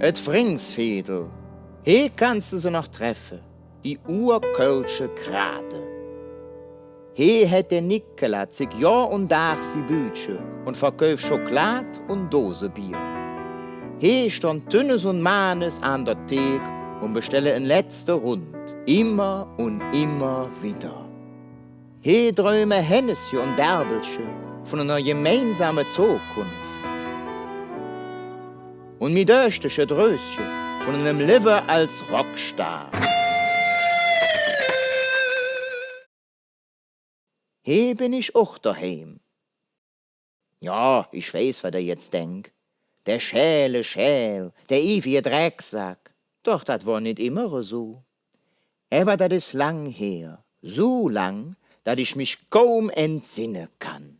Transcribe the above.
Et Fringsfiedel, he kannst du sie noch treffen, die urkölsche Krate. He hätt der Nikola sich Jahr und Tag sie Bütche und verkauft Schokolade und Dosebier. He stand Tünnes und Manes an der Thek und bestelle en letzte Rund, immer und immer wieder. He träume Hennessje und Bärbelche von einer gemeinsamen Zukunft. Und mi döchtesche Drösche von einem Liver als Rockstar. He bin ich auch daheim. Ja, ich weiß, was er jetzt denkt. Der Schäl, der ewige Drecksack. Doch das war nicht immer so. Aber das ist lang her. So lang, dass ich mich kaum entsinnen kann.